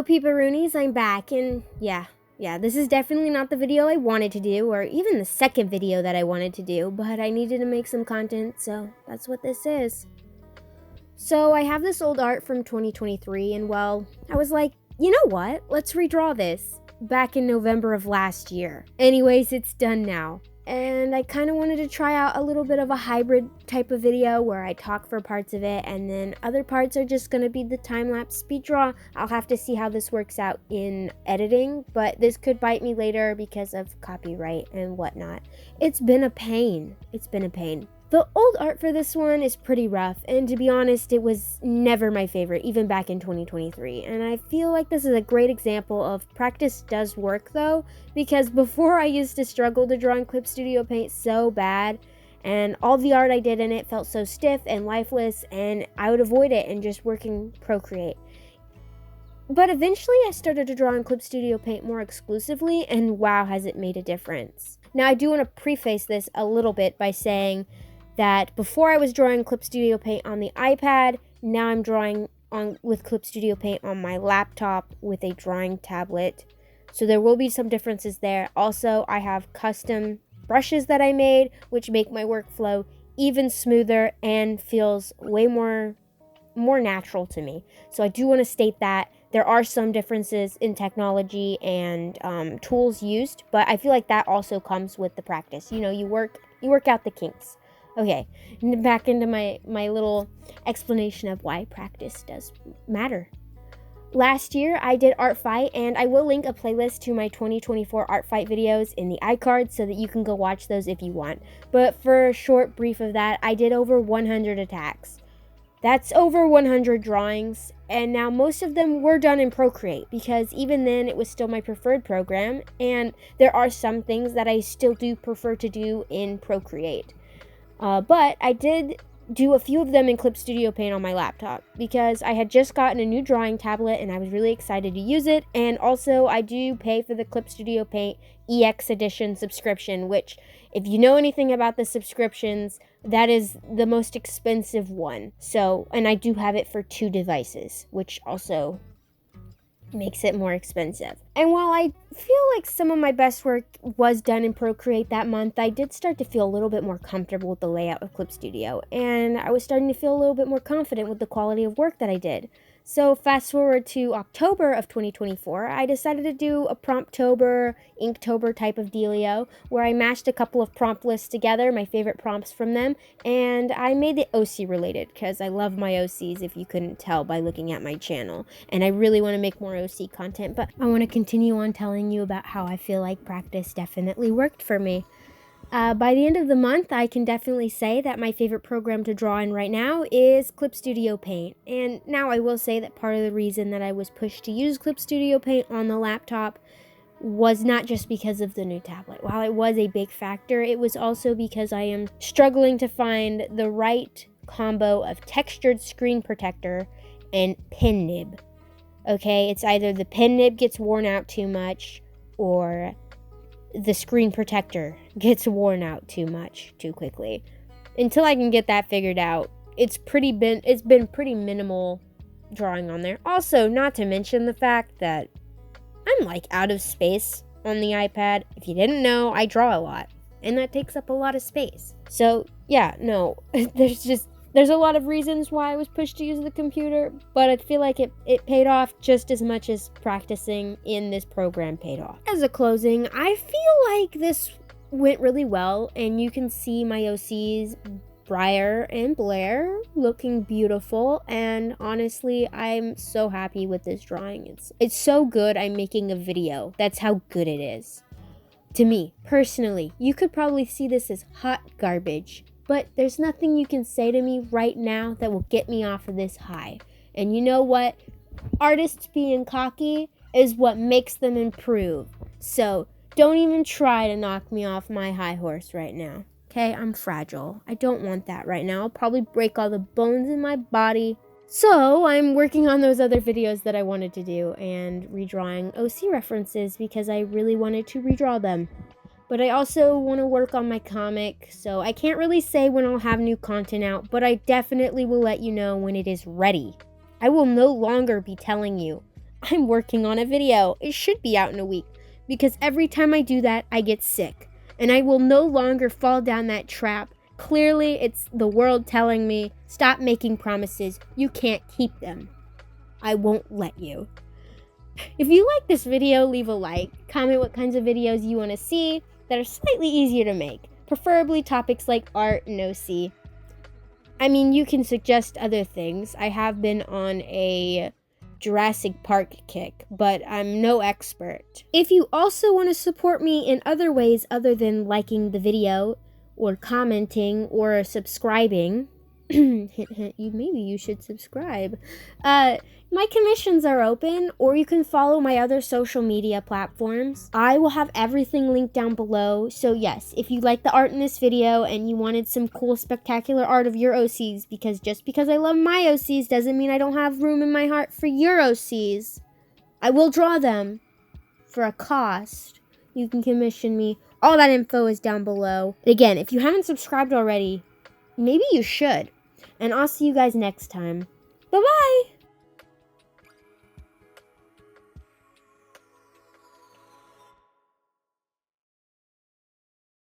Hello peeparoonies, I'm back, and yeah, this is definitely not the video I wanted to do, or even the second video that I wanted to do, but I needed to make some content, so that's what this is. So I have this old art from 2023, and well, I was like, you know what, let's redraw this, back in November of last year. Anyways, it's done now. And I kind of wanted to try out a little bit of a hybrid type of video where I talk for parts of it and then other parts are just going to be the time-lapse speed draw. I'll have to see how this works out in editing, but this could bite me later because of copyright and whatnot. It's been a pain. The old art for this one is pretty rough, and to be honest, it was never my favorite, even back in 2023, and I feel like this is a great example of practice does work though, because before I used to struggle to draw in Clip Studio Paint so bad, and all the art I did in it felt so stiff and lifeless, and I would avoid it and just work in Procreate. But eventually I started to draw in Clip Studio Paint more exclusively, and wow, has it made a difference. Now I do want to preface this a little bit by saying that before I was drawing Clip Studio Paint on the iPad, now I'm drawing with Clip Studio Paint on my laptop with a drawing tablet. So there will be some differences there. Also, I have custom brushes that I made, which make my workflow even smoother and feels way more natural to me. So I do want to state that there are some differences in technology and tools used, but I feel like that also comes with the practice. You know, you work out the kinks. Okay, back into my little explanation of why practice does matter. Last year, I did Art Fight, and I will link a playlist to my 2024 Art Fight videos in the iCard so that you can go watch those if you want. But for a short brief of that, I did over 100 attacks. That's over 100 drawings, and now most of them were done in Procreate, because even then it was still my preferred program, and there are some things that I still do prefer to do in Procreate. But I did do a few of them in Clip Studio Paint on my laptop because I had just gotten a new drawing tablet and I was really excited to use it. And also I do pay for the Clip Studio Paint EX Edition subscription, which if you know anything about the subscriptions, that is the most expensive one. So, and I do have it for 2 devices, which also makes it more expensive. And while I feel like some of my best work was done in Procreate that month, I did start to feel a little bit more comfortable with the layout of Clip Studio, and I was starting to feel a little bit more confident with the quality of work that I did. So fast forward to October of 2024, I decided to do a Promptober, Inktober type of dealio, where I mashed a couple of prompt lists together, my favorite prompts from them, and I made it OC related, because I love my OCs if you couldn't tell by looking at my channel, and I really want to make more OC content, but I want to continue on telling you about how I feel like practice definitely worked for me. By the end of the month, I can definitely say that my favorite program to draw in right now is Clip Studio Paint. And now I will say that part of the reason that I was pushed to use Clip Studio Paint on the laptop was not just because of the new tablet. While it was a big factor, it was also because I am struggling to find the right combo of textured screen protector and pen nib. Okay, it's either the pen nib gets worn out too much or the screen protector gets worn out too quickly. Until I can get that figured out, it's been pretty minimal drawing on there. Also, not to mention the fact that I'm like out of space on the iPad. If you didn't know, I draw a lot, and that takes up a lot of space. So yeah, no, there's a lot of reasons why I was pushed to use the computer, but I feel like it paid off just as much as practicing in this program paid off. As a closing, I feel like this went really well, and you can see my OCs, Briar and Blair, looking beautiful, and honestly, I'm so happy with this drawing. It's so good I'm making a video. That's how good it is. To me, personally, you could probably see this as hot garbage, but there's nothing you can say to me right now that will get me off of this high. And you know what? Artists being cocky is what makes them improve. So don't even try to knock me off my high horse right now. Okay, I'm fragile. I don't want that right now. I'll probably break all the bones in my body. So I'm working on those other videos that I wanted to do and redrawing OC references because I really wanted to redraw them. But I also want to work on my comic, so I can't really say when I'll have new content out, but I definitely will let you know when it is ready. I will no longer be telling you I'm working on a video. It should be out in a week, because every time I do that, I get sick. And I will no longer fall down that trap. Clearly, it's the world telling me, stop making promises. You can't keep them. I won't let you. If you like this video, leave a like. Comment what kinds of videos you want to see that are slightly easier to make. Preferably topics like art and OC. I mean, you can suggest other things. I have been on a Jurassic Park kick, but I'm no expert. If you also want to support me in other ways other than liking the video or commenting or subscribing, hint, hint, maybe you should subscribe. My commissions are open, or you can follow my other social media platforms. I will have everything linked down below. So yes, if you like the art in this video and you wanted some cool, spectacular art of your OCs, because just because I love my OCs doesn't mean I don't have room in my heart for your OCs. I will draw them for a cost. You can commission me. All that info is down below. And again, if you haven't subscribed already, maybe you should. And I'll see you guys next time. Bye-bye!